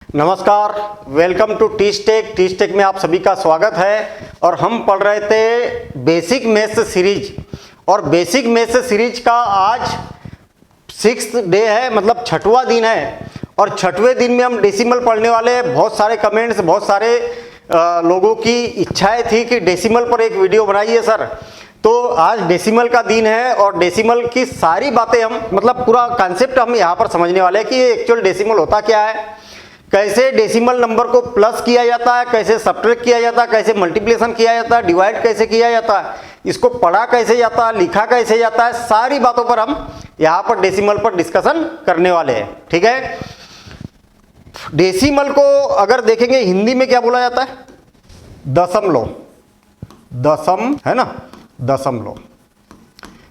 नमस्कार, welcome to टीस्टेक में आप सभी का स्वागत है। और हम पढ़ रहे थे बेसिक मैथ्स सीरीज, और बेसिक मैथ्स सीरीज का आज 6th डे है, मतलब 6वां दिन है। और 6वें दिन में हम डेसिमल पढ़ने वाले हैं। बहुत सारे कमेंट्स, बहुत सारे लोगों की इच्छाएं थी कि डेसिमल पर एक वीडियो बनाइए सर, तो आज डेसिमल का दिन है और डेसिमल की सारी बातें हम, मतलब पूरा कॉन्सेप्ट हम यहाँ पर समझने वाले हैं कि एक्चुअल डेसिमल होता क्या है, कैसे डेसिमल नंबर को प्लस किया जाता है, कैसे सब्ट्रैक्ट किया जाता है, कैसे मल्टीप्लिकेशन किया जाता है, डिवाइड कैसे किया जाता है, इसको पढ़ा कैसे जाता है, लिखा कैसे जाता है, सारी बातों पर हम यहाँ पर डेसिमल पर डिस्कशन करने वाले हैं। ठीक है, डेसिमल को अगर देखेंगे हिंदी में क्या बोला जाता है? दशमलव, दशम है ना, दशमलव।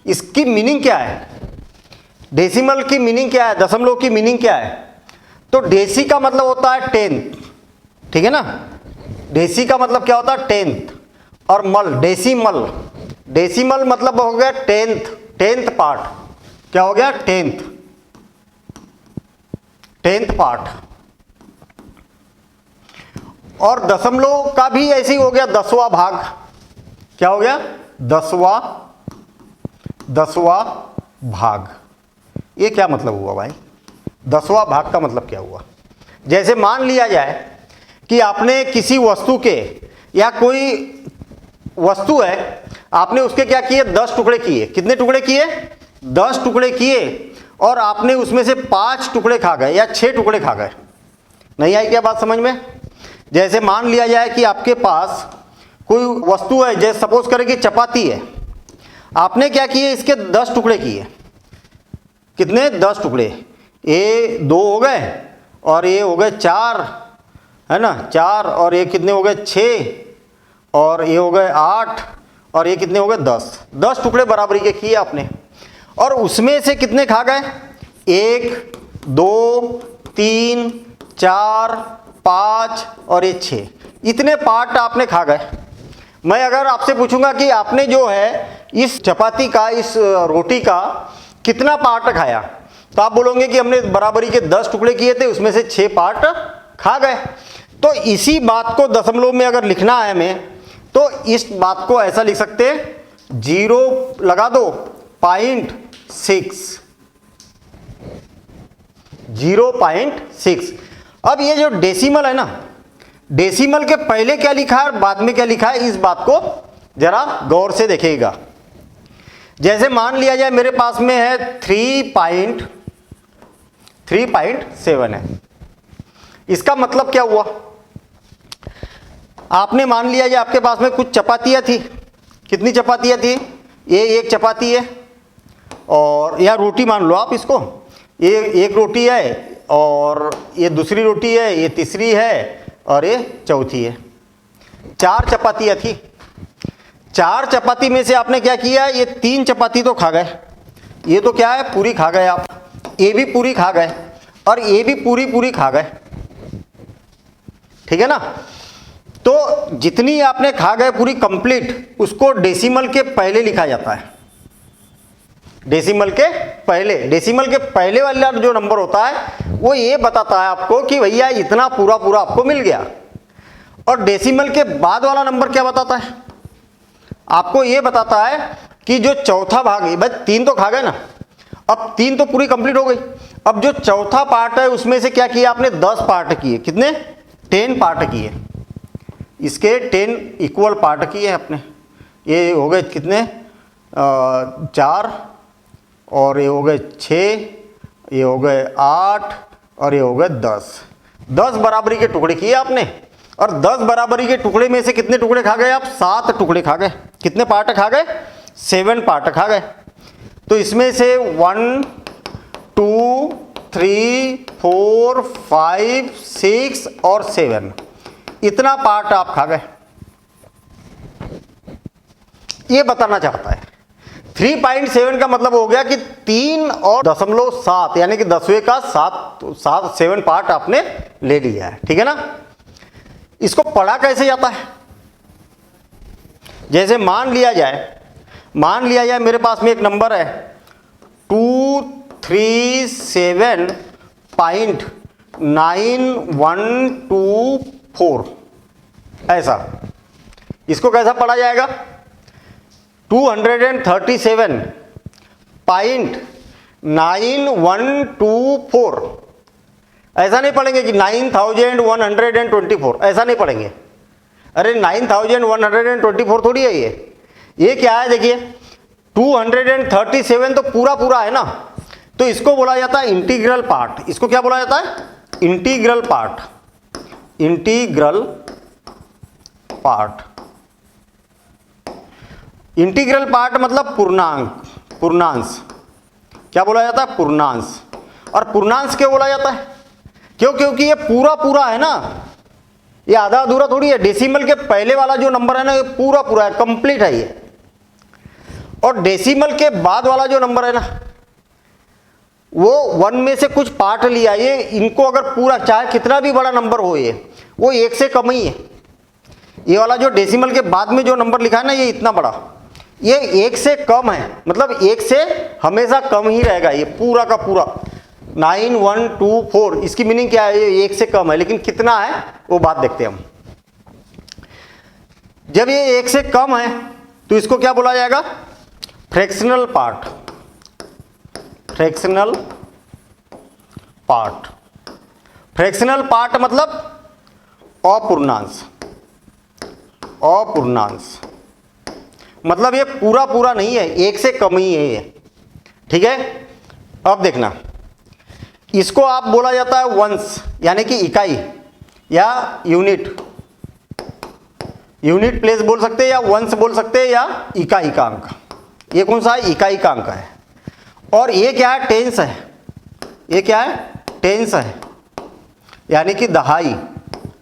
इसकी मीनिंग क्या है? डेसिमल की मीनिंग क्या है? दशमलव की मीनिंग क्या है? तो डेसी का मतलब होता है 10th, ठीक है ना। डेसी का मतलब क्या होता है? 10th। और मल, डेसिमल, डेसिमल मतलब हो गया 10th पार्ट। क्या हो गया? 10th part. और दशमलव का भी ऐसे ही हो गया 10वां भाग। क्या हो गया? 10वां भाग। ये क्या मतलब हुआ भाई? 10वां भाग का मतलब क्या हुआ? जैसे मान लिया जाए कि आपने किसी वस्तु के, या कोई वस्तु है, आपने उसके क्या किए? 10 टुकड़े किए। कितने टुकड़े किए? 10 टुकड़े किए। और आपने उसमें से 5 टुकड़े खा गए या 6 टुकड़े खा गए। नहीं आई क्या बात समझ में? जैसे मान लिया जाए कि आपके पास कोई वस्तु है, जैसे सपोज करें कि चपाती है, आपने क्या किए? इसके 10 टुकड़े किए। कितने? 10 टुकड़े। ये 2 हो गए और ये हो गए 4, है ना, 4। और ये कितने हो गए? 6। और ये हो गए 8। और ये कितने हो गए? 10 टुकड़े बराबरी के किए आपने। और उसमें से कितने खा गए? 1, 2, 3, 4, 5 और ये 6। इतने पार्ट आपने खा गए। मैं अगर आपसे पूछूंगा कि आपने जो है इस चपाती का, इस रोटी का कितना पार्ट खाया, तो आप बोलोगे कि हमने बराबरी के 10 टुकड़े किए थे, उसमें से 6 पार्ट खा गए। तो इसी बात को दशमलव में अगर लिखना है हमें, तो इस बात को ऐसा लिख सकते हैं, 0 लगा दो, 0.6, 0.6। अब ये जो डेसिमल है ना, डेसिमल के पहले क्या लिखा है और बाद में क्या लिखा है, इस बात को जरा गौर से देखिएगा। जैसे मान लिया जाए मेरे पास में है 3.7 है। इसका मतलब क्या हुआ? आपने मान लिया जाए आपके पास में कुछ चपातियां थी। कितनी चपातियां थी? ये एक चपाती है, और या रोटी मान लो आप इसको। ये एक रोटी है, और ये दूसरी रोटी है, ये तीसरी है, और ये चौथी है। 4 चपातियां थी। 4 चपाती में से आपने क्या किया? ये 3 चपाती तो खा गए। ये तो क्या है? पूरी खा गए आप। ये भी पूरी खा गए, और ये भी पूरी खा गए। ठीक है ना। तो जितनी आपने खा गए पूरी कंप्लीट, उसको डेसिमल के पहले लिखा जाता है। डेसिमल के पहले वाला जो नंबर होता है वो ये बताता है आपको कि भैया इतना पूरा आपको मिल गया। और डेसिमल के बाद वाला नंबर क्या बताता है? आपको ये बताता है कि जो चौथा भाग है, भाई 3 तो खा गए ना, अब 3 तो पूरी कंप्लीट हो गई। अब जो चौथा पार्ट है उसमें से क्या किया आपने? 10 पार्ट किए। कितने? 10 पार्ट किए। इसके 10 इक्वल पार्ट किए आपने। ये हो गए कितने? 4, और ये हो गए 6, ये हो गए 8, और ये हो गए 10 बराबरी के टुकड़े किए आपने। और 10 बराबरी के टुकड़े में से कितने टुकड़े खा गए आप? 7 टुकड़े खा गए। कितने पार्ट खा गए? 7 पार्ट खा गए। तो इसमें से 1, 2, 3, 4, 5, 6 और 7, इतना पार्ट आप खा गए। ये बताना चाहता है। 3.7 का मतलब हो गया कि 3 और 0.7, यानी कि 10वें का 7 पार्ट आपने ले लिया है। ठीक है ना। इसको पढ़ा कैसे जाता है? जैसे मान लिया जाए मेरे पास में एक नंबर है 237 9124 ऐसा। इसको कैसा पढ़ा जाएगा? 237.9124 ऐसा नहीं पढ़ेंगे कि 9124, ऐसा नहीं पढ़ेंगे। अरे 9124 थोड़ी है ये क्या है? देखिए 237 तो पूरा पूरा है ना, तो इसको बोला जाता है इंटीग्रल पार्ट। इसको क्या बोला जाता है? Integral part. Integral part, integral part मतलब पूर्णांक, पूर्णांश। क्या बोला जाता है? पूर्णांश। और पूर्णांश क्यों बोला जाता है? क्यों? क्योंकि ये पूरा पूरा है ना, ये आधा अधूरा थोड़ी है। डेसिमल के पहले वाला जो नंबर है ना, ये पूरा पूरा है, कंप्लीट है ये। और डेसिमल के बाद वाला जो नंबर है ना, वो 1 में से कुछ पार्ट लिया। ये इनको अगर पूरा, चाहे कितना भी बड़ा नंबर हो, ये वो 1 से कम ही है। ये वाला जो डेसिमल के बाद में जो नंबर लिखा है ना, ये इतना बड़ा, ये 1 से कम है, मतलब 1 से हमेशा कम ही रहेगा ये पूरा का पूरा। 9124 इसकी मीनिंग क्या है? ये 1 से कम है, लेकिन कितना है वो बात देखते हैं हम। जब ये 1 से कम है तो इसको क्या बोला जाएगा? Fractional part. Fractional part, fractional part मतलब अपूर्णांश। अपूर्णांश मतलब ये पूरा पूरा नहीं है, 1 से कम ही है ये। ठीक है, अब देखना, इसको आप बोला जाता है वंश, यानी कि इकाई या यूनिट। यूनिट प्लेस बोल सकते हैं, या वंश बोल सकते हैं, या इकाई का अंक। ये कौन सा है? इकाई का अंक है। और ये क्या है? टेंस है। ये क्या है? टेंस है, यानी कि दहाई,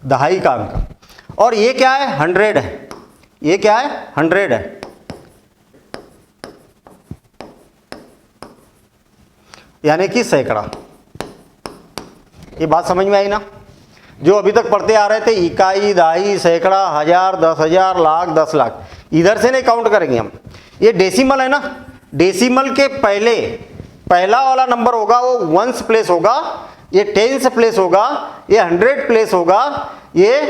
दहाई का अंक। और ये क्या है? 100 है। ये क्या है? 100 है। यानी कि सैकड़ा। ये बात समझ में आई ना? जो अभी तक पढ़ते आ रहे थे, इकाई, दहाई, सैकड़ा, 1000, 10,000, लाख, 10 लाख, इधर से नहीं काउंट करेंगे हम। ये डेसिमल है ना, डेसिमल के पहले पहला वाला नंबर होगा वो वंस प्लेस होगा, ये टेंस प्लेस होगा, ये 100 प्लेस होगा, ये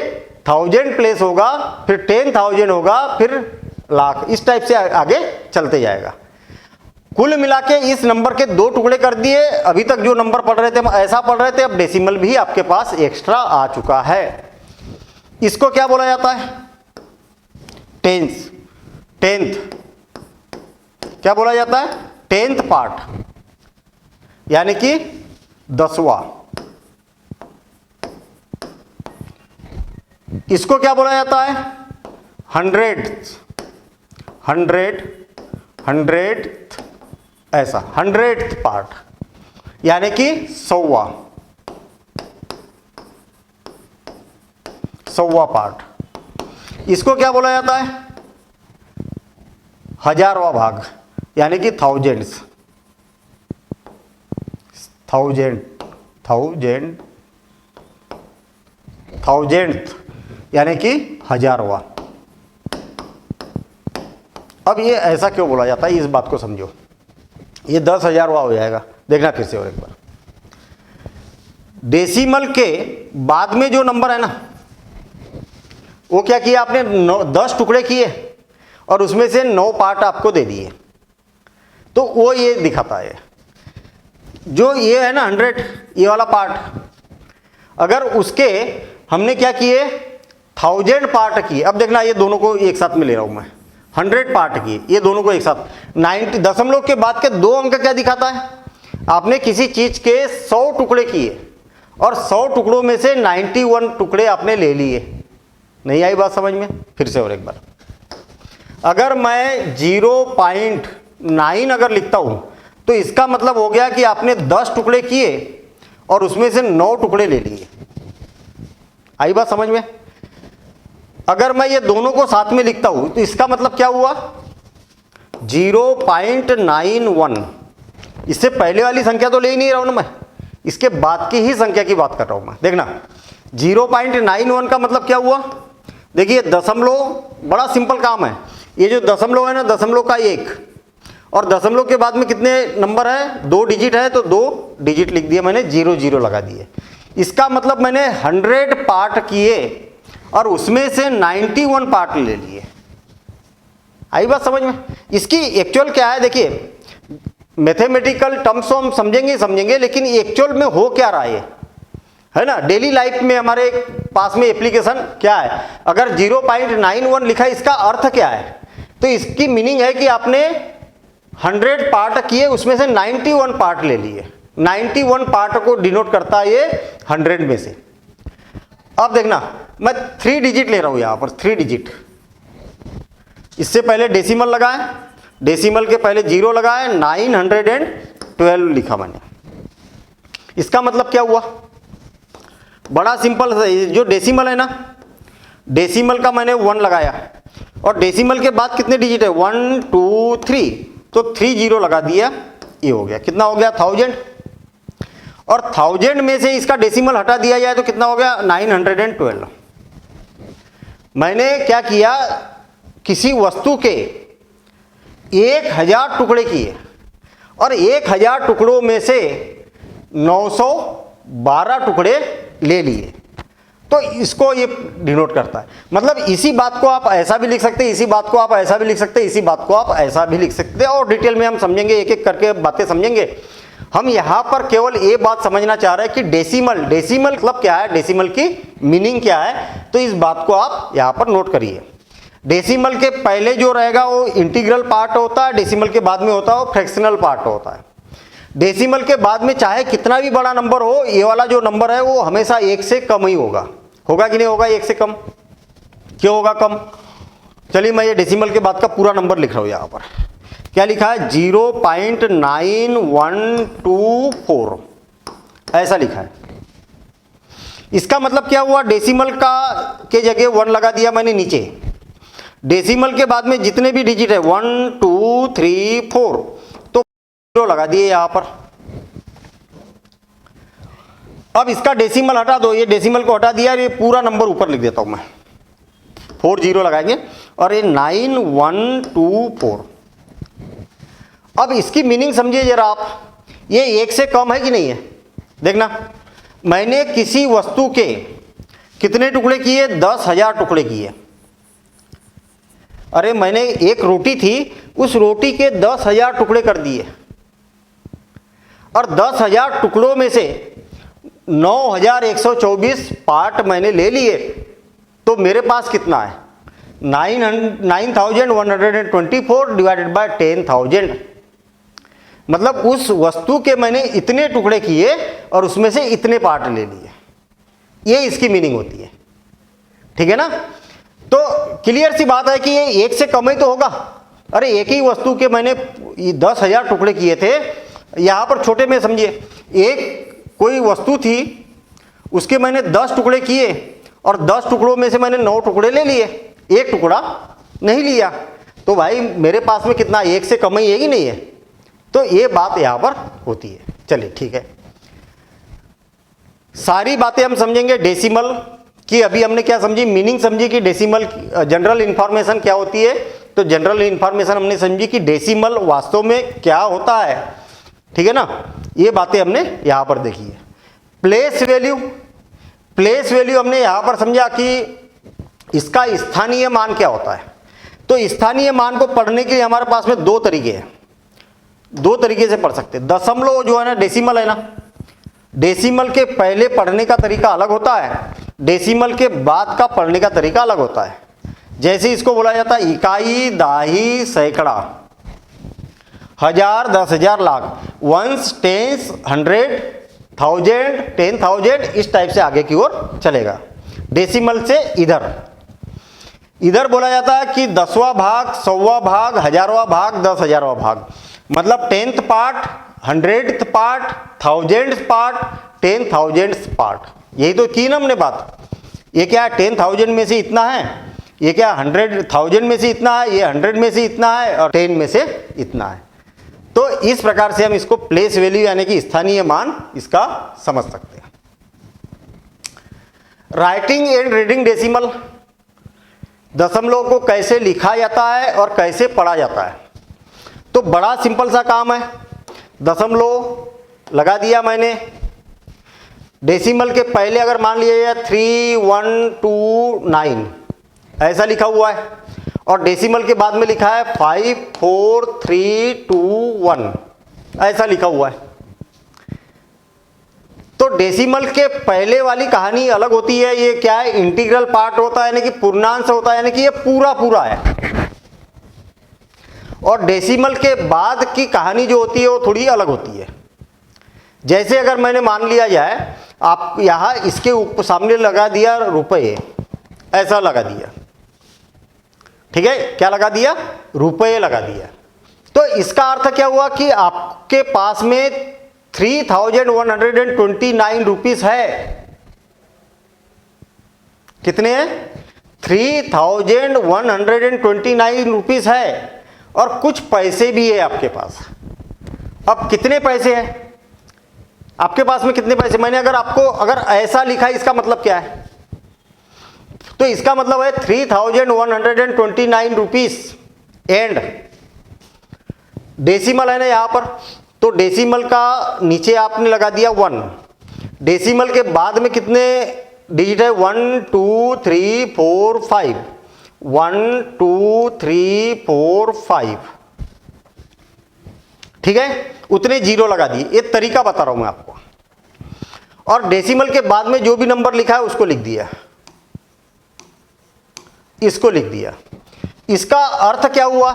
1000 प्लेस होगा, फिर 10,000 होगा, फिर लाख। इस टाइप से आगे चलते जाएगा। कुल मिला के इस नंबर के 2 टुकड़े कर दिए। अभी तक जो नंबर पढ़ रहे थे हम ऐसा पढ़ रहे थे, अब डेसिमल भी आपके पास एक्स्ट्रा आ चुका है। इसको क्या बोला जाता है? Tense, tenth. क्या बोला जाता है? 10th पार्ट, यानी कि 10वां। इसको क्या बोला जाता है? 100th, 100th ऐसा, 100th पार्ट, यानी कि 100वां, 100वां पार्ट। इसको क्या बोला जाता है? 1000वां भाग, यानी कि थाउजेंड्स, 1000th यानी कि 1000वां। अब ये ऐसा क्यों बोला जाता है, इस बात को समझो। ये 10,000वां हो जाएगा। देखना फिर से और एक बार, डेसिमल के बाद में जो नंबर है ना, वो क्या किया आपने? 10 टुकड़े किए और उसमें से 9 पार्ट आपको दे दिए, तो वो ये दिखाता है। जो ये है ना 100, ये वाला पार्ट, अगर उसके हमने क्या किए? 1000 पार्ट किए। अब देखना, ये दोनों को एक साथ में ले रहा हूं मैं। 100 पार्ट किए, ये दोनों को एक साथ। 90 दशमलव के बाद के 2 अंक क्या दिखाता है? आपने किसी चीज के 100 टुकड़े किए और 100 टुकड़ों में से 91 टुकड़े आपने ले लिए। नहीं आई बात समझ में? फिर से और एक बार, अगर मैं 0.9 अगर लिखता हूं, तो इसका मतलब हो गया कि आपने 10 टुकड़े किए और उसमें से 9 टुकड़े ले लिए। आई बात समझ में? अगर मैं ये दोनों को साथ में लिखता हूं, तो इसका मतलब क्या हुआ? 0.91। इससे पहले वाली संख्या तो ले ही नहीं रहा हूं ना मैं, इसके बाद की ही संख्या की बात कर रहा हूं मैं। देखना, 0.91 का मतलब क्या हुआ? देखिए, दशमलव बड़ा सिंपल काम है। ये जो दशमलव है ना, दशमलव का 1, और दशमलव के बाद में कितने नंबर है? 2 डिजिट है, तो 2 डिजिट लिख दिए मैंने, 00 लगा दिए। इसका मतलब मैंने 100 पार्ट किए और उसमें से 91 पार्ट ले लिए। आई बात समझ में? इसकी एक्चुअल क्या है, देखिए मैथमेटिकल टर्म्स तो हम समझेंगे, लेकिन एक्चुअल में हो क्या रहा है ना। डेली लाइफ में हमारे पास में एप्लीकेशन क्या है, अगर 0.91 लिखा है इसका अर्थ क्या है, तो इसकी मीनिंग है कि आपने 100 पार्ट किए उसमें से 91 पार्ट ले लिए। 91 पार्ट को डिनोट करता है ये 100 में से। अब देखना मैं 3 डिजिट ले रहा हूं यहां पर, 3 डिजिट। इससे पहले डेसिमल लगाए, डेसिमल के पहले 0 लगाए, 912 लिखा मैंने। इसका मतलब क्या हुआ, बड़ा सिंपल है। जो डेसिमल है ना, डेसिमल का मैंने 1 लगाया और डेसिमल के बाद कितने डिजिट है, 1 2 3, तो 3 0 लगा दिया, ये हो गया। कितना हो गया, 1000। और 1000 में से इसका डेसिमल हटा दिया जाए तो कितना हो गया, 912। मैंने क्या किया, किसी वस्तु के 1000 टुकड़े किए और 1000 टुकड़ों में से 912 टुकड़े ले लिए, तो इसको ये डिनोट करता है। मतलब इसी बात को आप ऐसा भी लिख सकते हैं, इसी बात को आप ऐसा भी लिख सकते हैं, इसी बात को आप ऐसा भी लिख सकते हैं, और डिटेल में हम समझेंगे, एक एक करके बातें समझेंगे। हम यहां पर केवल ये बात समझना चाह रहे हैं कि डेसिमल मतलब क्या है, डेसिमल की मीनिंग क्या है, तो इस बात को आप यहां पर नोट करिए। डेसिमल के पहले जो रहेगा वो इंटीग्रल पार्ट होता है, डेसिमल के बाद में होता है वो फ्रैक्शनल पार्ट होता है। डेसिमल के बाद में चाहे कितना भी बड़ा नंबर हो, ये वाला जो नंबर है वो हमेशा 1 से कम ही होगा कि नहीं होगा, 1 से कम। क्यों होगा कम, चलिए मैं ये डेसिमल के बाद का पूरा नंबर लिख रहा हूं। यहां पर क्या लिखा है, 0.9124 ऐसा लिखा है। इसका मतलब क्या हुआ, डेसिमल का के जगह 1 लगा दिया मैंने नीचे। डेसिमल के बाद में जितने भी डिजिट है 1 2 3 4, तो 0 लगा दिए यहां पर। अब इसका डेसिमल हटा दो, ये डेसिमल को हटा दिया, ये पूरा नंबर ऊपर लिख देता हूं मैं, 4 0 लगाएंगे और ये 9124। अब इसकी मीनिंग समझिए जरा आप, ये 1 से कम है कि नहीं है। देखना, मैंने किसी वस्तु के कितने टुकड़े किए, 10,000 टुकड़े किए। अरे मैंने एक रोटी थी, उस रोटी के 10,000 टुकड़े कर दिए और 10,000 टुकड़ों में से 9,124 पार्ट मैंने ले लिए, तो मेरे पास कितना है, 9,124 डिवाइडेड बाय 10,000। मतलब उस वस्तु के मैंने इतने टुकड़े किए और उसमें से इतने पार्ट ले लिए, ये इसकी मीनिंग होती है। ठीक है ना। तो क्लियर सी बात है कि ये 1 से कम ही तो होगा। अरे एक ही वस्तु के मैंने 10,000 टुकड़े किए थे। यहां पर छोटे में समझिए, एक कोई वस्तु थी, उसके मैंने 10 टुकड़े किए और 10 टुकड़ों में से मैंने 9 टुकड़े ले लिए, एक टुकड़ा नहीं लिया, तो भाई मेरे पास में कितना, 1 से कम ही है कि नहीं है। तो ये बात यहां पर होती है। चलिए ठीक है, सारी बातें हम समझेंगे डेसिमल की। अभी हमने क्या समझी, मीनिंग समझी कि डेसिमल जनरल इंफॉर्मेशन क्या होती है। तो जनरल इंफॉर्मेशन हमने समझी कि डेसिमल वास्तव में क्या होता है। ठीक है ना, ये बातें हमने यहां पर देखी है। प्लेस वैल्यू, प्लेस वैल्यू हमने यहां पर समझा कि इसका स्थानीय मान क्या होता है। तो स्थानीय मान को पढ़ने के लिए हमारे पास में 2 तरीके हैं, 2 तरीके से पढ़ सकते हैं। दशमलव जो है ना, डेसिमल है ना, डेसिमल के पहले पढ़ने का तरीका अलग होता है, डेसिमल के बाद का पढ़ने का तरीका अलग होता है। जैसे इसको बोला जाता है इकाई, दाही, सैकड़ा, 1000, 10,000, लाख, वंस, टेंस, 100, 1000, 10,000, इस टाइप से आगे की ओर चलेगा। डेसिमल से इधर बोला जाता है कि 10वां भाग, 100वां भाग, 1000वां भाग, 10,000वां भाग। मतलब 10th part, 100th part, 1000th part, 10,000th part. यही तो की ना हमने बात। ये क्या है, 10,000 में से इतना है, ये क्या 100,000 में से इतना है, ये 100 में से इतना है और 10 में से इतना है। तो इस प्रकार से हम इसको प्लेस वैल्यू यानी कि स्थानीय मान इसका समझ सकते हैं। राइटिंग एंड रीडिंग डेसिमल, दशमलव को कैसे लिखा जाता है और कैसे पढ़ा जाता है। तो बड़ा सिंपल सा काम है, दशमलव लगा दिया मैंने, डेसिमल के पहले अगर मान लिया जाए 3129 ऐसा लिखा हुआ है, और डेसिमल के बाद में लिखा है 54321 ऐसा लिखा हुआ है। तो डेसिमल के पहले वाली कहानी अलग होती है। ये क्या है, इंटीग्रल पार्ट होता है, यानी कि पूर्णांश होता है, यानी कि ये पूरा पूरा है। और डेसिमल के बाद की कहानी जो होती है वो थोड़ी अलग होती है। जैसे अगर मैंने मान लिया जाए, आप यहां इसके सामने लगा दिया रुपए, ऐसा लगा दिया, ठीक है, क्या लगा दिया, रुपए लगा दिया। तो इसका अर्थ क्या हुआ कि आपके पास में 3129 रुपीस है। कितने हैं, 3129 रुपीस है, और कुछ पैसे भी है आपके पास। अब कितने पैसे हैं आपके पास में, कितने पैसे, मैंने अगर ऐसा लिखा है, इसका मतलब क्या है, तो इसका मतलब है 3129 रुपीस एंड डेसिमल है ना यहां पर, तो डेसिमल का नीचे आपने लगा दिया 1। डेसिमल के बाद में कितने डिजिट है, 1 2 3 4 5, 1 2 3 4 5, ठीक है, उतने जीरो लगा दिए। ये तरीका बता रहा हूं मैं आपको। और डेसिमल के बाद में जो भी नंबर लिखा है उसको लिख दिया, इसको लिख दिया। इसका अर्थ क्या हुआ,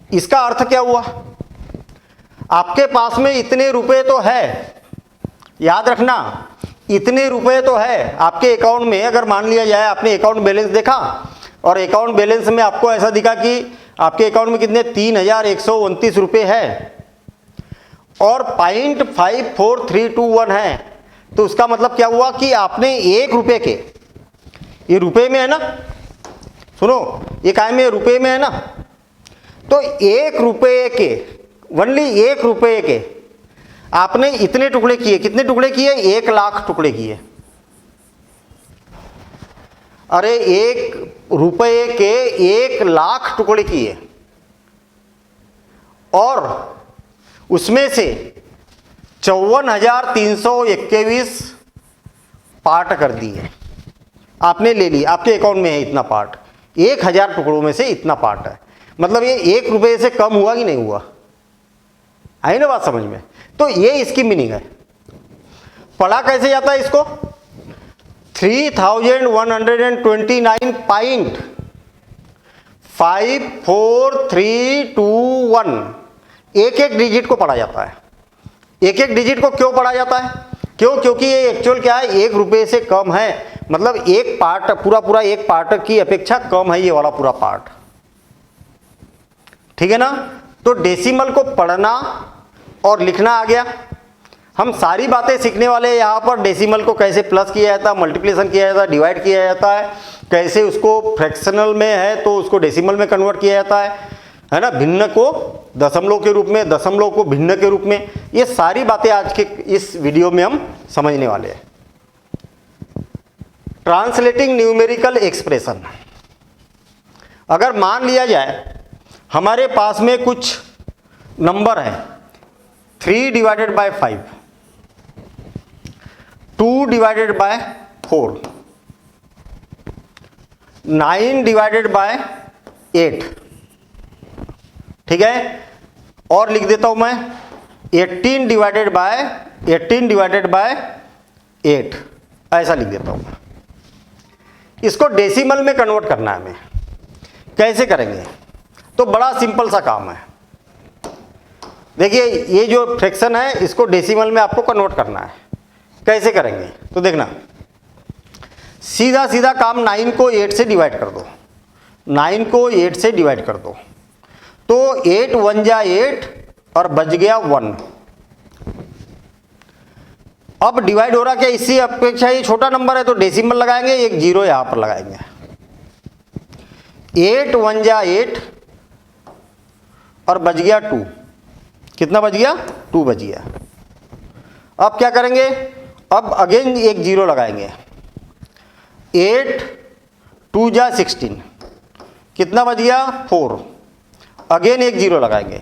इसका अर्थ क्या हुआ, आपके पास में इतने रुपए तो है, याद रखना, इतने रुपए तो है आपके अकाउंट में। अगर मान लिया जाए आपने अकाउंट बैलेंस देखा, और अकाउंट बैलेंस में आपको ऐसा दिखा कि आपके अकाउंट में कितने 3129 रुपए है, और 0.54321 है, तो उसका मतलब क्या हुआ कि आपने 1 रुपए के, ये रुपए में है ना, सुनो, ये काय में, रुपए में है ना, तो 1 रुपए के, ओनली 1 रुपए के आपने इतने टुकड़े किए। कितने टुकड़े किए, 1 लाख टुकड़े किए। अरे 1 रुपए के 1 लाख टुकड़े किए, और उसमें से 54,321 पार्ट कर दिए, आपने ले ली, आपके अकाउंट में है इतना पार्ट, 1000 टुकड़ों में से इतना पार्ट है। मतलब ये 1 रुपए से कम हुआ कि नहीं हुआ, आई ना बात समझ में। तो ये इसकी मीनिंग है। पढ़ा कैसे जाता है इसको, 3129.54321 एक एक डिजिट को पढ़ा जाता है। एक एक डिजिट को क्यों पढ़ा जाता है, क्यों, क्योंकि ये एक्चुअल क्या है, 1 रुपए से कम है, मतलब एक पार्ट, पूरा पूरा एक पार्ट की अपेक्षा कम है ये वाला पूरा पार्ट, ठीक है ना। तो डेसिमल को पढ़ना और लिखना आ गया। हम सारी बातें सीखने वाले हैं यहाँ पर। डेसिमल को कैसे प्लस किया जाता है, मल्टीप्लिकेशन किया जाता है, डिवाइड किया जाता है, कैसे उसको फ्रैक्शनल में है तो उसको डेसिमल में कन्वर्ट किया जाता है ना, भिन्न को दशमलव के रूप में, दशमलव को भिन्न के रूप में। ये सारी बातें आज के इस वीडियो में हम समझने वाले हैं। Translating numerical expression. अगर मान लिया जाए हमारे पास में कुछ नंबर है, 3 divided by 5, 2 divided by 4, 9 divided by 8, ठीक है, और लिख देता हूं मैं 18 डिवाइडेड बाय 8, ऐसा लिख देता हूं। इसको डेसिमल में कन्वर्ट करना है हमें। कैसे करेंगे, तो बड़ा सिंपल सा काम है। देखिए ये जो फ्रैक्शन है इसको डेसिमल में आपको कन्वर्ट करना है। कैसे करेंगे, तो देखना, सीधा सीधा काम 9 को 8 से डिवाइड कर दो, 9 को 8 से डिवाइड कर दो, तो 8 1 जा 8 और बच गया 1। अब डिवाइड हो रहा क्या, इससे अपेक्षा ये छोटा नंबर है तो डेसिमल लगाएंगे, एक जीरो यहां पर लगाएंगे। 8 1 जा 8 और बच गया 2। कितना बच गया, 2 बच गया। अब क्या करेंगे, अब अगेन एक जीरो लगाएंगे। 8 2 जा 16, कितना बच गया, 4। अगेन एक जीरो लगाएंगे।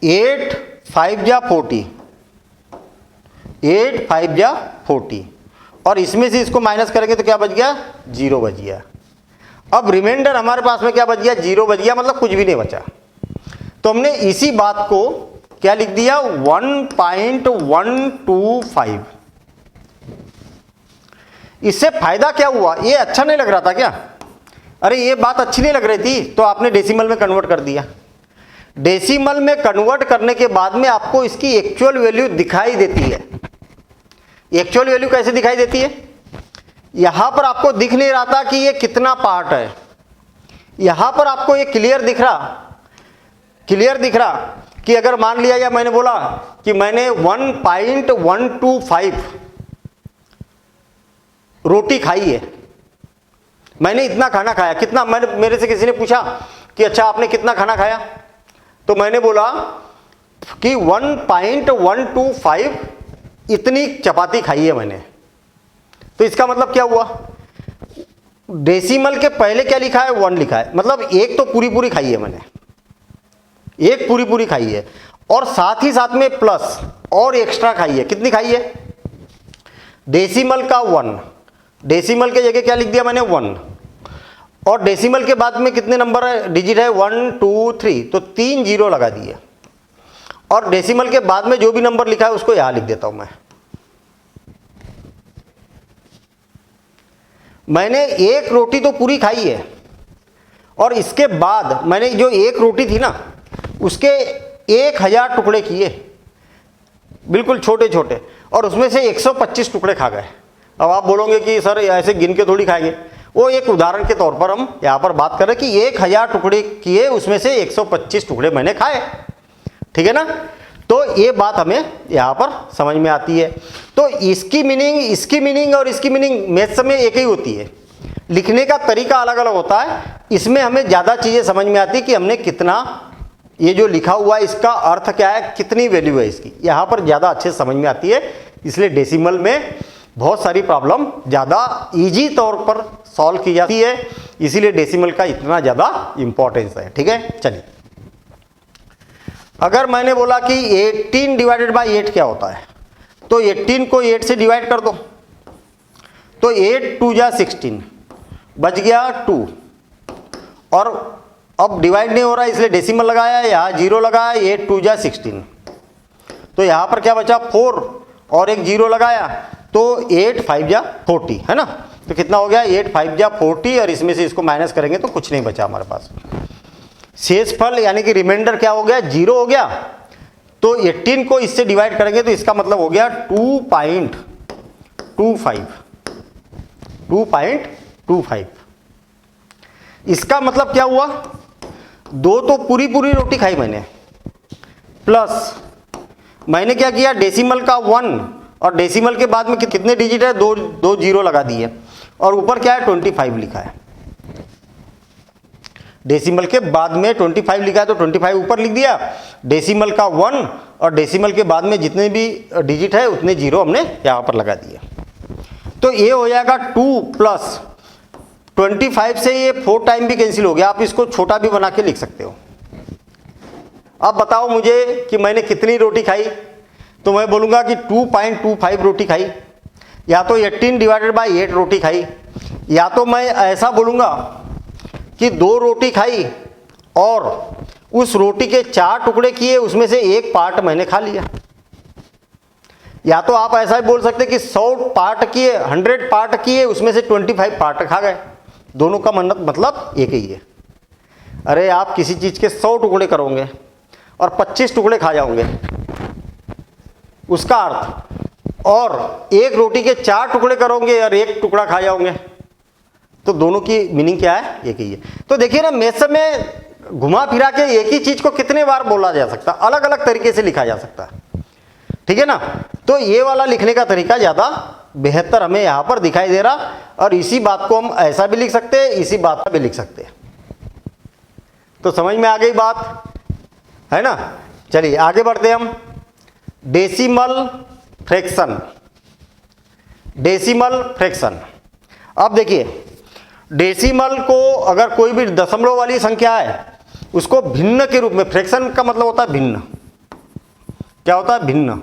8 5 जा 40, 8 5 जा 40, और इसमें से इसको माइनस करेंगे तो क्या बच गया, 0 बच गया। अब रिमाइंडर हमारे पास में क्या बच गया, 0 बच गया, मतलब कुछ भी नहीं बचा। तो हमने इसी बात को क्या लिख दिया, 1.125। इससे फायदा क्या हुआ, ये अच्छा नहीं लग रहा था क्या, अरे ये बात अच्छी नहीं लग रही थी, तो आपने डेसिमल में कन्वर्ट कर दिया। डेसिमल में कन्वर्ट करने के बाद में आपको इसकी एक्चुअल वैल्यू दिखाई देती है। एक्चुअल वैल्यू कैसे दिखाई देती है, यहां पर आपको दिख नहीं रहा था कि ये कितना पार्ट है, यहां पर आपको ये क्लियर दिख रहा कि अगर मान लिया या मैंने बोला कि मैंने 1.125 रोटी खाई है, मैंने इतना खाना खाया, कितना, मैंने मेरे से किसी ने पूछा कि अच्छा आपने कितना खाना खाया, तो मैंने बोला कि 1.125 इतनी चपाती खाई है मैंने। तो इसका मतलब क्या हुआ, डेसिमल के पहले क्या लिखा है, 1 लिखा है, मतलब एक तो पूरी पूरी खाई है मैंने, एक पूरी पूरी खाई है, और साथ ही साथ में प्लस और एक्स्ट्रा खाई है। कितनी खाई है, डेसिमल का 1, डेसिमल के जगह क्या लिख दिया मैंने, 1, और डेसिमल के बाद में कितने नंबर है, डिजिट है 1 2 3, तो 3 जीरो लगा दिए, और डेसिमल के बाद में जो भी नंबर लिखा है उसको यहां लिख देता हूं मैंने एक रोटी तो पूरी खाई है, और इसके बाद मैंने जो एक रोटी थी ना उसके 1000 टुकड़े किए, बिल्कुल छोटे छोटे, और उसमें से 125 टुकड़े खा गए। अब आप बोलोगे कि सर ऐसे गिन के थोड़ी खाएंगे, वो एक उदाहरण के तौर पर हम यहाँ पर बात करें कि 1000 टुकड़े किए, उसमें से 125 टुकड़े मैंने खाए, ठीक है ना। तो ये बात हमें यहाँ पर समझ में आती है। तो इसकी मीनिंग और इसकी मीनिंग मैथ्स में एक ही होती है, लिखने का तरीका अलग अलग होता है। इसमें हमें ज़्यादा चीज़ें समझ में आती है कि हमने कितना, ये जो लिखा हुआ है इसका अर्थ क्या है, कितनी वैल्यू है इसकी, यहाँ पर ज़्यादा अच्छे समझ में आती है। इसलिए डेसिमल में बहुत सारी प्रॉब्लम ज़्यादा इजी तौर पर सॉल्व की जाती है, इसीलिए डेसिमल का इतना ज़्यादा इंपॉर्टेंस है, ठीक है। चलिए, अगर मैंने बोला कि 18 डिवाइडेड बाई 8 क्या होता है, तो 18 को 8 से डिवाइड कर दो, तो 8 2 जा 16, बच गया 2, और अब डिवाइड नहीं हो रहा है इसलिए डेसिमल लगाया, यहाँ 0 लगाया, 8 2 जा 16, तो यहाँ पर क्या बचा 4 और एक 0 लगाया, तो 8 5 जा 40 है ना। तो कितना हो गया, 8 5 जा 40, और इसमें से इसको माइनस करेंगे तो कुछ नहीं बचा हमारे पास। शेषफल यानी कि रिमाइंडर क्या हो गया, 0 हो गया। तो 18 को इससे डिवाइड करेंगे तो इसका मतलब हो गया 2.25। इसका मतलब क्या हुआ, 2 तो पूरी पूरी रोटी खाई मैंने, प्लस मैंने क्या किया, डेसिमल का 1, और डेसिमल के बाद में कितने डिजिट है, दो जीरो लगा दिए, और ऊपर क्या है 25 लिखा है। डेसिमल के बाद में 25 लिखा है तो 25 ऊपर लिख दिया, डेसिमल का 1 और डेसिमल के बाद में जितने भी डिजिट है उतने जीरो हमने यहाँ पर लगा दिए। तो ये हो जाएगा 2 प्लस 25 से ये 4 टाइम भी कैंसिल हो गया, आप इसको छोटा भी बना के लिख सकते हो। अब बताओ मुझे कि मैंने कितनी रोटी खाई, तो मैं बोलूँगा कि 2.25 रोटी खाई, या तो 18 डिवाइडेड बाई 8 रोटी खाई, या तो मैं ऐसा बोलूँगा कि 2 रोटी खाई और उस रोटी के 4 टुकड़े किए, उसमें से एक पार्ट मैंने खा लिया। या तो आप ऐसा भी बोल सकते कि 100 पार्ट किए, 100 पार्ट किए, उसमें से 25 पार्ट खा गए। दोनों का मतलब एक ही है। अरे आप किसी चीज़ के 100 टुकड़े करोगे और 25 टुकड़े खा जाओगे, उसका अर्थ, और एक रोटी के 4 टुकड़े करोगे और एक टुकड़ा खा जाओगे, तो दोनों की मीनिंग क्या है, एक ही है। तो देखिए ना, मैथ्स में घुमा फिरा के एक ही चीज को कितने बार बोला जा सकता, अलग अलग तरीके से लिखा जा सकता है, ठीक है ना। तो ये वाला लिखने का तरीका ज्यादा बेहतर हमें यहां पर दिखाई दे रहा, और इसी बात को हम ऐसा भी लिख सकते हैं, इसी बात पर भी लिख सकते हैं। तो समझ में आ गई बात, है ना। चलिए आगे बढ़ते हम। Decimal fraction, decimal fraction. अब देखिए, डेसिमल को अगर कोई भी दशमलव वाली संख्या है उसको भिन्न के रूप में, फ्रैक्शन का मतलब होता है भिन्न, क्या होता है, भिन्न।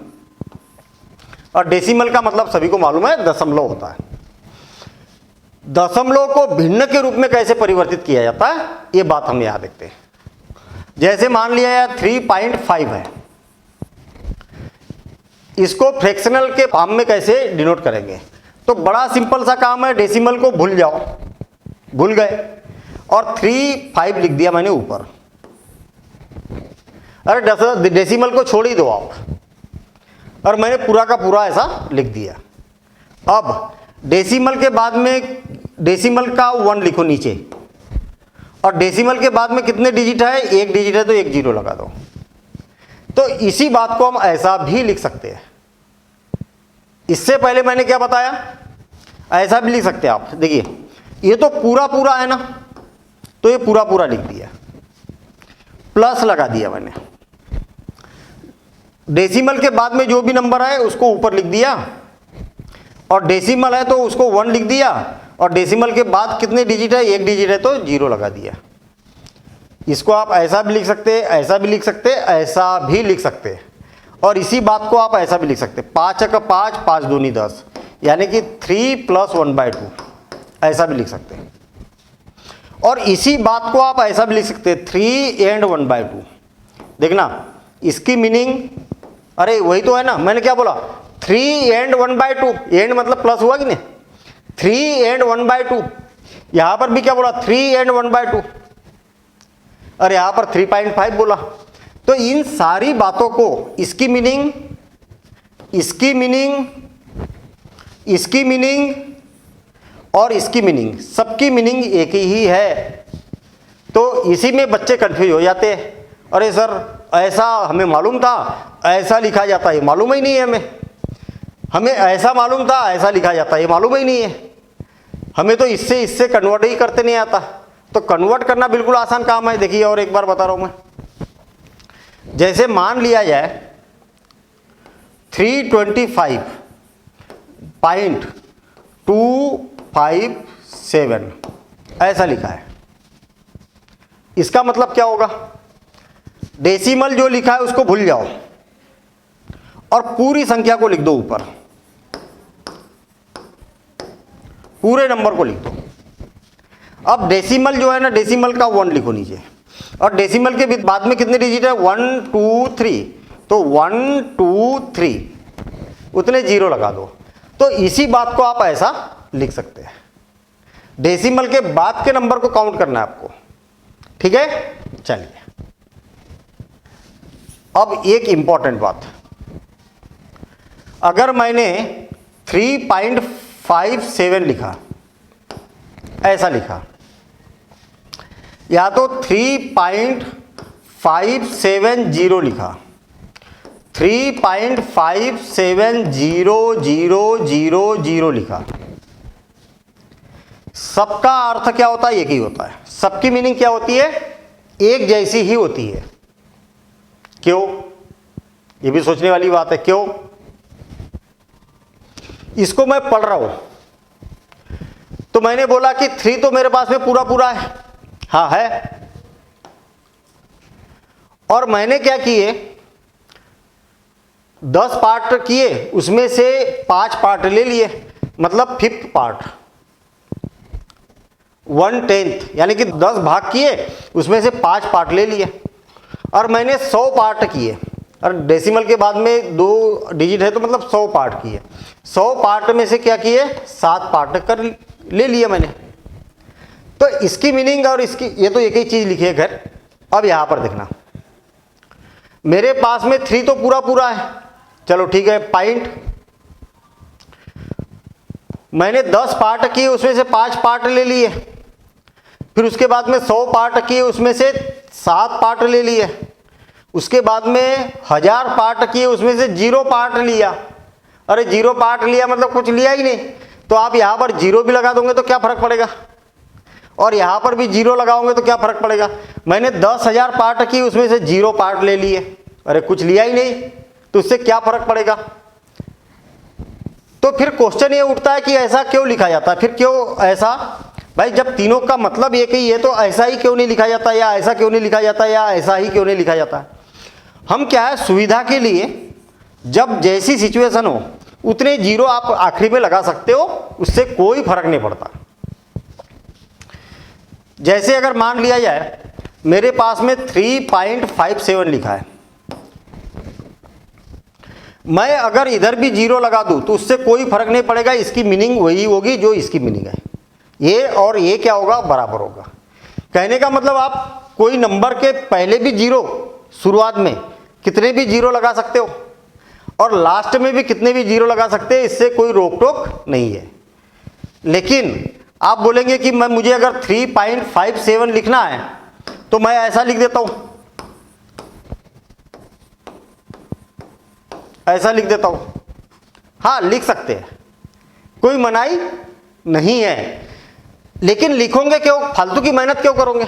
और डेसिमल का मतलब सभी को मालूम है दशमलव होता है। दशमलव को भिन्न के रूप में कैसे परिवर्तित किया जाता है ये बात हम यहाँ देखते हैं। जैसे मान लिया यार 3.5 है, इसको फ्रैक्शनल के फॉर्म में कैसे डिनोट करेंगे? तो बड़ा सिंपल सा काम है, डेसिमल को भूल जाओ, भूल गए और 3.5 लिख दिया मैंने ऊपर। अरे डेसिमल को छोड़ ही दो आप, और मैंने पूरा का पूरा ऐसा लिख दिया। अब डेसिमल के बाद में डेसिमल का 1 लिखो नीचे, और डेसिमल के बाद में कितने डिजिट है? 1 डिजिट है तो 1 जीरो लगा दो। तो इसी बात को हम ऐसा भी लिख सकते हैं। इससे पहले मैंने क्या बताया? ऐसा भी लिख सकते हैं आप। देखिए ये तो पूरा पूरा है ना, तो ये पूरा पूरा लिख दिया, प्लस लगा दिया मैंने। डेसिमल के बाद में जो भी नंबर है उसको ऊपर लिख दिया, और डेसिमल है तो उसको 1 लिख दिया, और डेसिमल के बाद कितने डिजिट है? 1 डिजिट है तो 0 लगा दिया। इसको आप ऐसा भी लिख सकते हैं, ऐसा भी लिख सकते हैं, ऐसा भी लिख सकते हैं, और इसी बात को आप ऐसा भी लिख सकते हैं, 5 का 5, 5 दूनी 10, यानी कि 3 + 1/2, ऐसा भी लिख सकते हैं। और इसी बात को आप ऐसा भी लिख सकते हैं, 3 and 1/2। देखना इसकी मीनिंग, अरे वही तो है ना, मैंने क्या बोला? 3 and 1/2, एंड मतलब प्लस हुआ कि नहीं? 3 and 1/2। यहां पर भी क्या बोला? 3 and 1/2, और यहां पर 3.5 बोला। तो इन सारी बातों को, इसकी मीनिंग, इसकी मीनिंग, इसकी मीनिंग और इसकी मीनिंग, सबकी मीनिंग एक ही है। तो इसी में बच्चे कंफ्यूज हो जाते हैं, अरे सर ऐसा हमें मालूम था, ऐसा लिखा जाता है, मालूम ही नहीं है हमें ऐसा मालूम था, ऐसा लिखा जाता है, ये मालूम ही नहीं है हमें, तो इससे इससे कन्वर्ट ही करते नहीं आता। तो कन्वर्ट करना बिल्कुल आसान काम है। देखिए और एक बार बता रहा हूं मैं, जैसे मान लिया जाए 325.257 ऐसा लिखा है। इसका मतलब क्या होगा? डेसिमल जो लिखा है उसको भूल जाओ और पूरी संख्या को लिख दो ऊपर, पूरे नंबर को लिख दो। अब डेसिमल जो है ना, डेसिमल का 1 लिखो नीचे, और डेसिमल के बाद में कितने डिजिट है? 1 2 3, तो 1 2 3 उतने 0 लगा दो। तो इसी बात को आप ऐसा लिख सकते हैं। डेसिमल के बाद के नंबर को काउंट करना है आपको, ठीक है? चलिए अब एक इंपॉर्टेंट बात, अगर मैंने 3.57 लिखा, ऐसा लिखा, या तो 3.570 लिखा, 3.57000 लिखा, सबका अर्थ क्या होता है? एक ही होता है। सबकी मीनिंग क्या होती है? एक जैसी ही होती है। क्यों? ये भी सोचने वाली बात है। क्यों? इसको मैं पढ़ रहा हूं तो मैंने बोला कि 3 तो मेरे पास में पूरा पूरा है, हाँ है, और मैंने क्या किए? 10 पार्ट किए, उसमें से 5 पार्ट ले लिए, मतलब 5th पार्ट, 1/10, यानी कि 10 भाग किए, उसमें से 5 पार्ट ले लिए। और मैंने 100 पार्ट किए, और डेसिमल के बाद में 2 डिजिट है तो मतलब 100 पार्ट किए। 100 पार्ट में से क्या किए? 7 पार्ट कर ले लिए मैंने। तो इसकी मीनिंग और इसकी, ये तो एक ही चीज लिखी है खैर। अब यहां पर देखना, मेरे पास में 3 तो पूरा पूरा है, चलो ठीक है, पॉइंट। मैंने 10 पार्ट किए, उसमें से 5 पार्ट ले लिए, फिर उसके बाद में 100 पार्ट किए, उसमें से 7 पार्ट ले लिए, उसके बाद में 1000 पार्ट किए, उसमें से 0 पार्ट लिया। अरे 0 पार्ट लिया मतलब कुछ लिया ही नहीं, तो आप यहां पर 0 भी लगा दोगे तो क्या फर्क पड़ेगा, और यहां पर भी 0 लगाओगे तो क्या फर्क पड़ेगा। मैंने 10,000 पार्ट की, उसमें से 0 पार्ट ले लिए, अरे कुछ लिया ही नहीं, तो उससे क्या फर्क पड़ेगा। तो फिर क्वेश्चन ये उठता है कि ऐसा क्यों लिखा जाता है? फिर क्यों ऐसा? भाई जब तीनों का मतलब एक ही है तो ऐसा ही क्यों नहीं लिखा जाता, या ऐसा क्यों नहीं लिखा जाता, या ऐसा ही क्यों नहीं लिखा जाता? हम क्या है, सुविधा के लिए जब जैसी सिचुएशन हो उतने जीरो आप आखिरी में लगा सकते हो, उससे कोई फर्क नहीं पड़ता। जैसे अगर मान लिया जाए मेरे पास में 3.57 लिखा है, मैं अगर इधर भी जीरो लगा दूं तो उससे कोई फर्क नहीं पड़ेगा, इसकी मीनिंग वही होगी जो इसकी मीनिंग है। ये और ये क्या होगा, बराबर होगा। कहने का मतलब आप कोई नंबर के पहले भी जीरो, शुरुआत में कितने भी जीरो लगा सकते हो और लास्ट में भी कितने भी जीरो लगा सकते हैं, इससे कोई रोक टोक नहीं है। लेकिन आप बोलेंगे कि मुझे अगर 3.57 लिखना है तो मैं ऐसा लिख देता हूं, ऐसा लिख देता हूं। हाँ, लिख सकते हैं, कोई मनाही नहीं है, लेकिन लिखोगे क्यों, फालतू की मेहनत क्यों करोगे।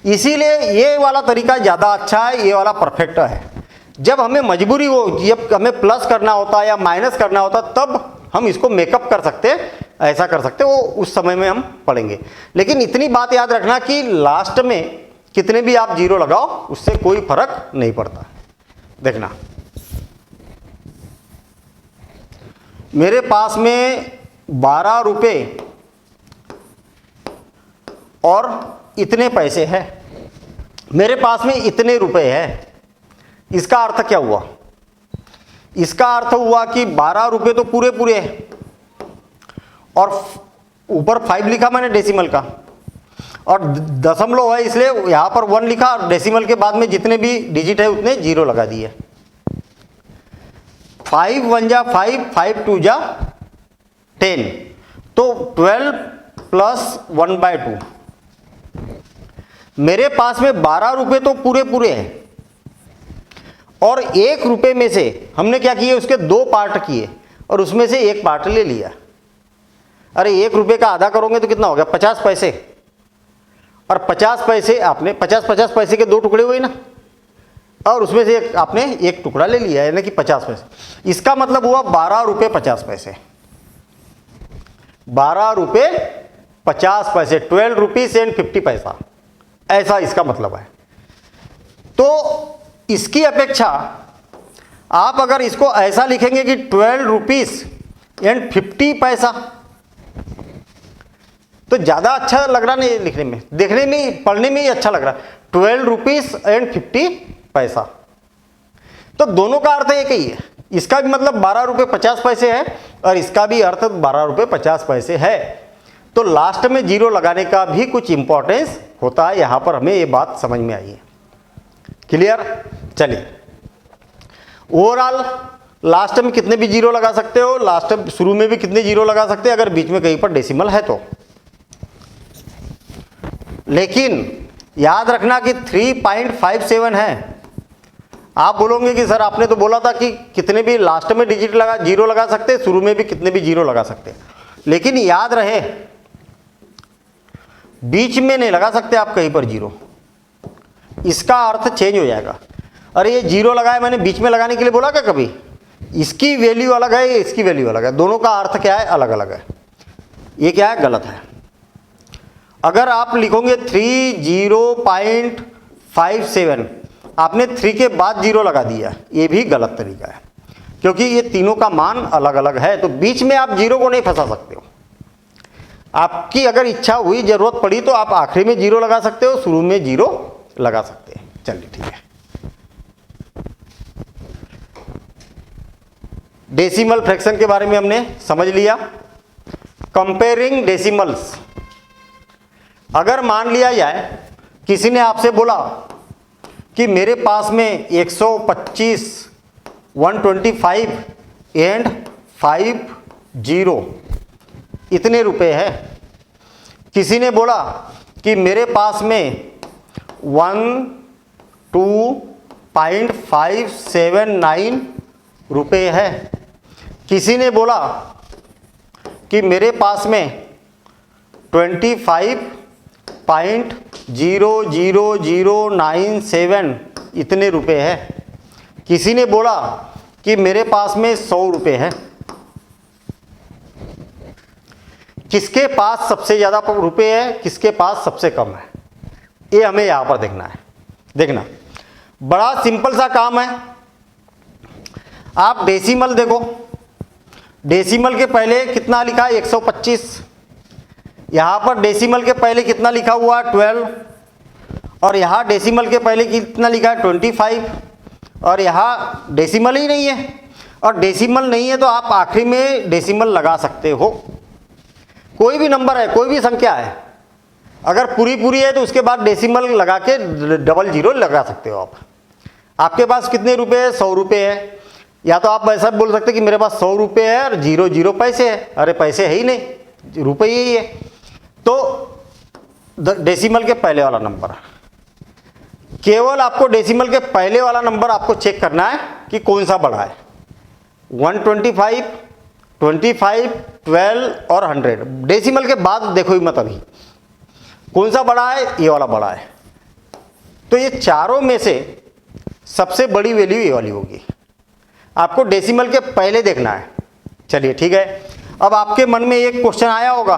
इसीलिए ये वाला तरीका ज़्यादा अच्छा है, ये वाला परफेक्ट है। जब हमें मजबूरी हो, जब हमें प्लस करना होता है या माइनस करना होता तब हम इसको मेकअप कर सकते हैं, ऐसा कर सकते हैं, वो उस समय में हम पढ़ेंगे। लेकिन इतनी बात याद रखना कि लास्ट में कितने भी आप जीरो लगाओ उससे कोई फर्क नहीं पड़ता। देखना, मेरे पास में 12 रुपये और इतने पैसे हैं, मेरे पास में इतने रुपए है। इसका अर्थ क्या हुआ, इसका अर्थ हुआ कि 12 रुपये तो पूरे पूरे हैं और ऊपर 5 लिखा मैंने डेसिमल का, और दशमलव है इसलिए यहां पर 1 लिखा और डेसिमल के बाद में जितने भी डिजिट है उतने जीरो लगा दिए। 5 1 जा 5, 5 2 जा 10, तो 12 प्लस 1/2। मेरे पास में 12 रुपये तो पूरे पूरे हैं और 1 रुपये में से हमने क्या किए, उसके 2 पार्ट किए और उसमें से 1 पार्ट ले लिया। अरे 1 रुपये का आधा करोगे तो कितना हो गया, 50 पैसे। और 50 पैसे आपने 50 पैसे के 2 टुकड़े हुए ना, और उसमें से आपने 1 टुकड़ा ले लिया, यानी कि 50 पैसे। इसका मतलब हुआ 12 रुपये 50 पैसे, 12 रुपये 50 पैसे, 12 रुपीज एंड 50 पैसा, ऐसा इसका मतलब है। तो इसकी अपेक्षा आप अगर इसको ऐसा लिखेंगे कि 12 रुपीज एंड 50 पैसा, तो ज़्यादा अच्छा लग रहा नहीं लिखने में, देखने में, पढ़ने में ही अच्छा लग रहा है। 12 रुपीज एंड 50 पैसा, तो दोनों का अर्थ एक ही है। इसका भी मतलब 12 रुपये 50 पैसे है और इसका भी अर्थ 12 रुपये 50 पैसे है। तो लास्ट में जीरो लगाने का भी कुछ इंपॉर्टेंस होता है, यहां पर हमें ये बात समझ में आई है। क्लियर? चलिए, ओवरऑल लास्ट में कितने भी जीरो लगा सकते हो, लास्ट में शुरू में भी कितने जीरो लगा सकते हैं अगर बीच में कहीं पर डेसिमल है तो। लेकिन याद रखना कि 3.57 है। आप बोलोगे कि सर आपने तो बोला था कि कितने भी लास्ट में डिजिट लगा जीरो लगा सकते, शुरू में भी कितने भी जीरो लगा सकते, लेकिन याद रहे बीच में नहीं लगा सकते आप कहीं पर जीरो, इसका अर्थ चेंज हो जाएगा। अरे ये जीरो लगाया मैंने, बीच में लगाने के लिए बोला क्या कभी? इसकी वैल्यू अलग है, इसकी वैल्यू अलग है, दोनों का अर्थ क्या है, अलग अलग है। ये क्या है, गलत है। अगर आप लिखोगे 30.57, आपने 3 के बाद जीरो लगा दिया, ये भी गलत तरीका है, क्योंकि ये तीनों का मान अलग अलग है। तो बीच में आप जीरो को नहीं फंसा सकते हो। आपकी अगर इच्छा हुई, जरूरत पड़ी तो आप आखिरी में जीरो लगा सकते हो, शुरू में जीरो लगा सकते हैं। चलिए ठीक है। डेसिमल फ्रैक्शन के बारे में हमने समझ लिया। कंपेयरिंग डेसिमल्स, अगर मान लिया जाए किसी ने आपसे बोला कि मेरे पास में 125, 125 एंड 50 इतने रुपए है। किसी ने बोला कि मेरे पास में 12.579 रुपये है। किसी ने बोला कि मेरे पास में 25.00097 इतने रुपए है। किसी ने बोला कि मेरे पास में 100 रुपये है। किसके पास सबसे ज़्यादा रुपये है, किसके पास सबसे कम है, ये हमें यहाँ पर देखना है। देखना, बड़ा सिंपल सा काम है। आप डेसिमल देखो, डेसिमल के पहले कितना लिखा है 125, यहाँ पर डेसिमल के पहले कितना लिखा हुआ 12, और यहाँ डेसिमल के पहले कितना लिखा है 25, और यहाँ डेसिमल ही नहीं है। और डेसिमल नहीं है तो आप आखिरी में डेसिमल लगा सकते हो। कोई भी नंबर है, कोई भी संख्या है, अगर पूरी पूरी है तो उसके बाद डेसिमल लगा के डबल जीरो लगा सकते हो आप। आपके पास कितने रुपए है, 100 रुपये है, या तो आप ऐसा बोल सकते कि मेरे पास 100 रुपये है और 0 पैसे है। अरे पैसे है ही नहीं, रुपये ही है। तो डेसिमल के पहले वाला नंबर, केवल आपको डेसिमल के पहले वाला नंबर आपको चेक करना है कि कौन सा बड़ा है। 125, 25, 12 और 100। डेसिमल के बाद देखो ही मत अभी कौन सा बड़ा है, ये वाला बड़ा है। तो ये चारों में से सबसे बड़ी वैल्यू ये वाली होगी। आपको डेसिमल के पहले देखना है। चलिए ठीक है। अब आपके मन में एक क्वेश्चन आया होगा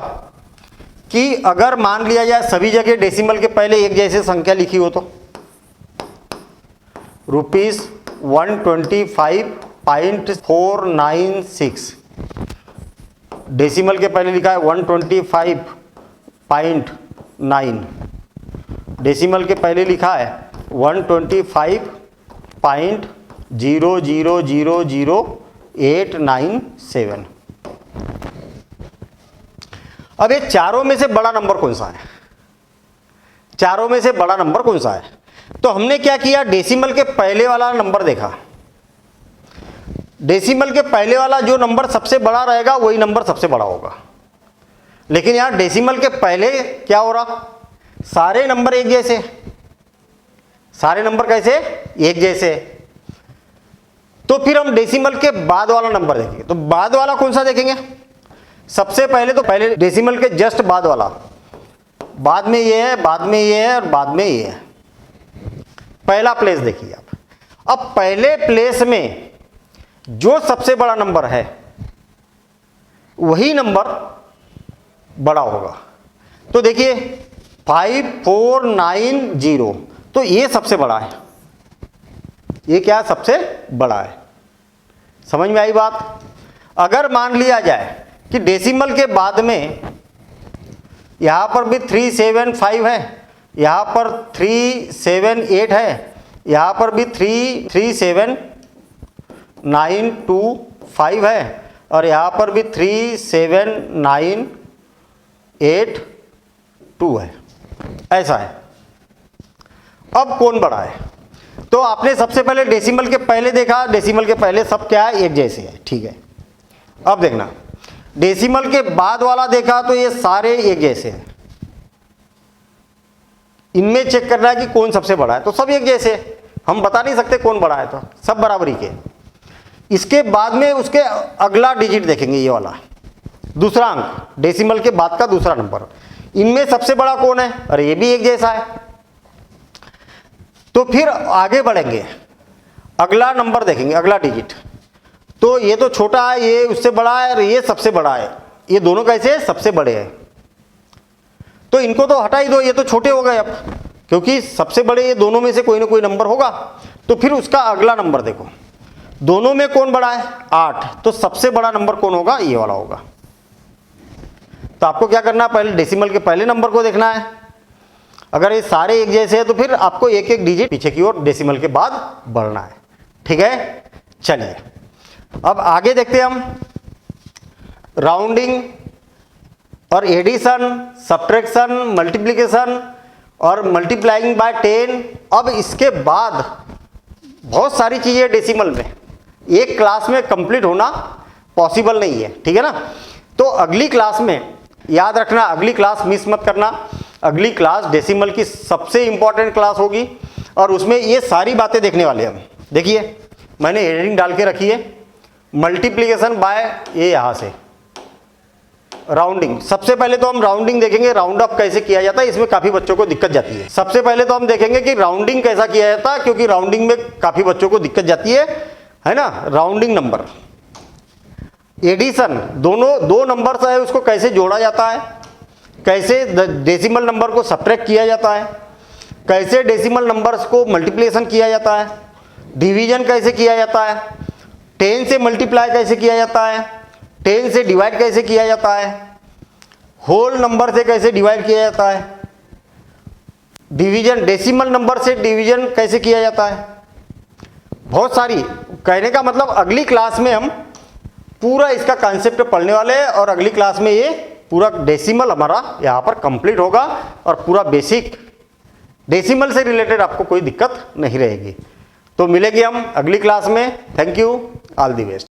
कि अगर मान लिया जाए सभी जगह डेसिमल के पहले एक जैसे संख्या लिखी हो तो ₹125.496, डेसिमल के पहले लिखा है 125.9, डेसिमल के पहले लिखा है 125.0000897। अब ये चारों में से बड़ा नंबर कौन सा है, चारों में से बड़ा नंबर कौन सा है? तो हमने क्या किया, डेसिमल के पहले वाला नंबर देखा। डेसिमल के पहले वाला जो नंबर सबसे बड़ा रहेगा वही नंबर सबसे बड़ा होगा। लेकिन यहां डेसिमल के पहले क्या हो रहा, सारे नंबर एक जैसे, सारे नंबर कैसे एक जैसे। तो फिर हम डेसिमल के बाद वाला नंबर देखेंगे। तो बाद वाला कौन सा देखेंगे? सबसे पहले तो पहले डेसिमल के जस्ट बाद वाला, बाद में ये है, बाद में ये है और बाद में ये है। पहला प्लेस देखिए आप। अब पहले प्लेस में जो सबसे बड़ा नंबर है वही नंबर बड़ा होगा। तो देखिए 5490, तो ये सबसे बड़ा है। ये क्या सबसे बड़ा है? समझ में आई बात? अगर मान लिया जाए कि डेसिमल के बाद में यहां पर भी 375 है, यहां पर 378 है, यहां पर भी 37925 है, और यहां पर भी 37982 है। ऐसा है। अब कौन बड़ा है? तो आपने सबसे पहले डेसिमल के पहले देखा, डेसिमल के पहले सब क्या है, एक जैसे है, ठीक है। अब देखना डेसिमल के बाद वाला देखा तो ये सारे एक जैसे हैं। इनमें चेक करना है कि कौन सबसे बड़ा है, तो सब एक जैसे, हम बता नहीं सकते कौन बड़ा है, तो सब बराबरी के। इसके बाद में उसके अगला डिजिट देखेंगे, ये वाला दूसरा अंक, डेसिमल के बाद का दूसरा नंबर, इनमें सबसे बड़ा कौन है? अरे ये भी एक जैसा है। तो फिर आगे बढ़ेंगे, अगला नंबर देखेंगे, अगला डिजिट। तो ये तो छोटा है, ये उससे बड़ा है, और ये सबसे बड़ा है। ये दोनों कैसे सबसे बड़े हैं? तो इनको तो हटा ही दो, ये तो छोटे हो गए अब, क्योंकि सबसे बड़े ये दोनों में से कोई ना कोई नंबर होगा। तो फिर उसका अगला नंबर देखो, दोनों में कौन बड़ा है? 8। तो सबसे बड़ा नंबर कौन होगा? ये वाला होगा। तो आपको क्या करना है, पहले डेसिमल के पहले नंबर को देखना है। अगर ये सारे एक जैसे हैं तो फिर आपको एक एक डिजिट पीछे की ओर डेसिमल के बाद बढ़ना है, ठीक है। चलिए अब आगे देखते हैं हम। राउंडिंग और एडिशन, सब्ट्रैक्शन, मल्टीप्लिकेशन और मल्टीप्लाइंग बाय 10। अब इसके बाद बहुत सारी चीजें डेसिमल में एक क्लास में कंप्लीट होना पॉसिबल नहीं है, ठीक है ना। तो अगली क्लास में याद रखना, अगली क्लास मिस मत करना। अगली क्लास डेसिमल की सबसे इंपॉर्टेंट क्लास होगी और उसमें ये सारी बातें देखने वाले हम। देखिए मैंने हेडिंग डाल के रखी है, मल्टीप्लिकेशन बाय, ये यहाँ से राउंडिंग। सबसे पहले तो हम राउंडिंग देखेंगे, राउंड अप कैसे किया जाता है, इसमें काफी बच्चों को दिक्कत जाती है। सबसे पहले तो हम देखेंगे कि राउंडिंग कैसा किया जाता है, क्योंकि राउंडिंग में काफी बच्चों को दिक्कत जाती है ना। राउंडिंग नंबर, एडिशन, दोनों दो नंबर है उसको कैसे जोड़ा जाता है, कैसे डेसिमल नंबर को सब्ट्रैक्ट किया जाता है, कैसे डेसिमल नंबर्स को मल्टीप्लिकेशन किया जाता है, डिवीजन कैसे किया जाता है, 10 से मल्टीप्लाई कैसे किया जाता है, 10 से डिवाइड कैसे किया जाता है, होल नंबर से कैसे डिवाइड किया जाता है, डिवीजन डेसिमल नंबर से डिवीजन कैसे किया जाता है, बहुत सारी। कहने का मतलब अगली क्लास में हम पूरा इसका कॉन्सेप्ट पढ़ने वाले हैं और अगली क्लास में ये पूरा डेसिमल हमारा यहाँ पर कंप्लीट होगा और पूरा बेसिक डेसिमल से रिलेटेड आपको कोई दिक्कत नहीं रहेगी। तो मिलेंगे हम अगली क्लास में। Thank you, all the best.